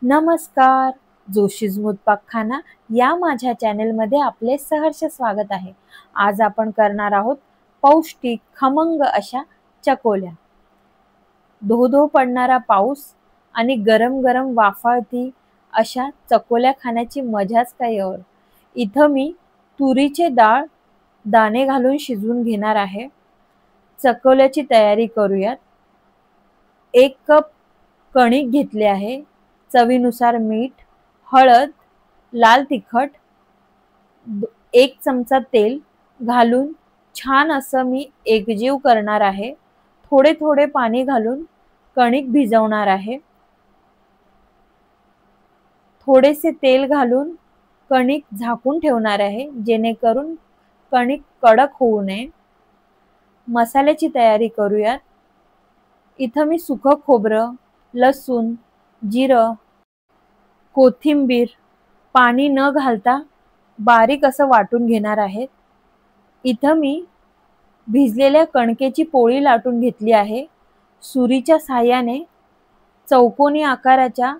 नमस्कार. जोशी स्वयंपाकखाना या माझ्या चॅनेलमध्ये आपले सहर्ष स्वागत आहे. आज आपण करणार आहोत पौष्टिक खमंग अशा चकोल्या. धो धो पडणारा पाऊस आणि गरम गरम वाफाळती अशा चकोल्या खाण्याची मजाच काही और. इथं मी तुरीचे डाळ दाणे घालून शिजवून घेणार आहे. चकोल्याची तयारी करूयात. 1 कप कणिक घेतले आहे. चवीनुसार मीठ, हळद, लाल तिखट, 1 चमचा तेल घालून छान असं मी एकजीव करणार आहे. थोडे थोडे पाणी घालून कणिक भिजवणार आहे. थोडेसे तेल घालून कणिक झाकून ठेवणार आहे, जेणेकरून कणिक कडक होऊ नये. मसाल्याची तयारी करूयात. इथं मी सुकं खोबरं, लसूण, जिरं, कोथिंबीर पाणी न घालता बारीक असं वाटून घेणार आहे. इथं मी भिजलेल्या कणकेची पोळी लाटून घेतली आहे. सुरीच्या साहाय्याने चौकोनी आकाराच्या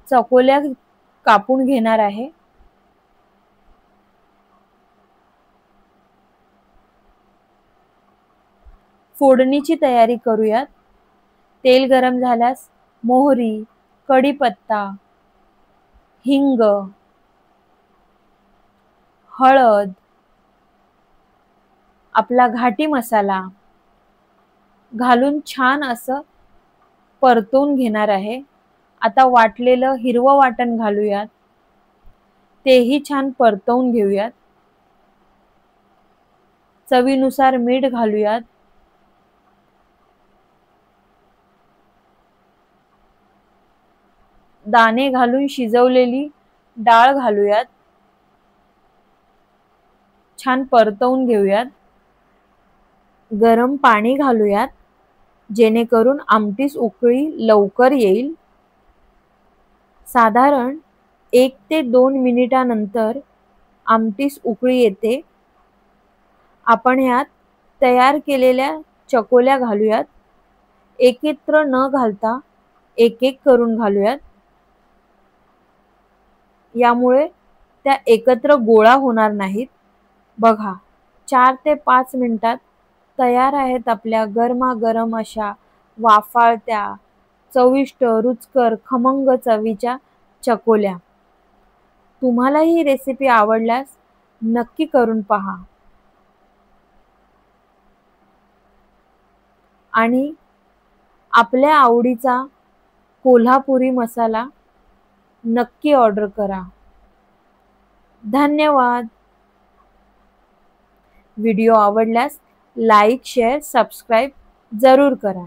चकोल्या कापून घेणार आहे. फोडणीची तयारी करूयात. तेल गरम झाल्यास मोहरी, कढीपत्ता, हिंग, हळद, आपला घाटी मसाला घालून छान असं परतून घेणार आहे. आता वाटलेलं हिरवं वाटण घालूयात. तेही छान परतवून घेऊयात. चवीनुसार मीठ घालूयात. दाणे घालून शिजवलेली डाळ घालूयात. छान परतवून घेऊयात. गरम पाणी घालूयात, जेणेकरून आमटीस उकळी लवकर येईल. साधारण 1 ते 2 मिनिटानंतर आमटीस उकळी येते. आपण यात तयार केलेल्या चकोल्या घालूयात. एकत्र न घालता एक एक करून घालूयात. यामुळे त्या एकत्र गोळा होणार नाहीत. बघा, 4 ते 5 मिनिटात तयार आहेत आपल्या गरमागरम अशा वाफाळत्या, चविष्ट, रुचकर, खमंग चवीच्या चकोल्या. तुम्हाला ही रेसिपी आवडल्यास नक्की करून पहा आणि आपल्या आवडीचा कोल्हापुरी मसाला नक्की ऑर्डर करा. धन्यवाद. व्हिडिओ आवडल्यास लाईक, शेअर, सबस्क्राईब जरूर करा.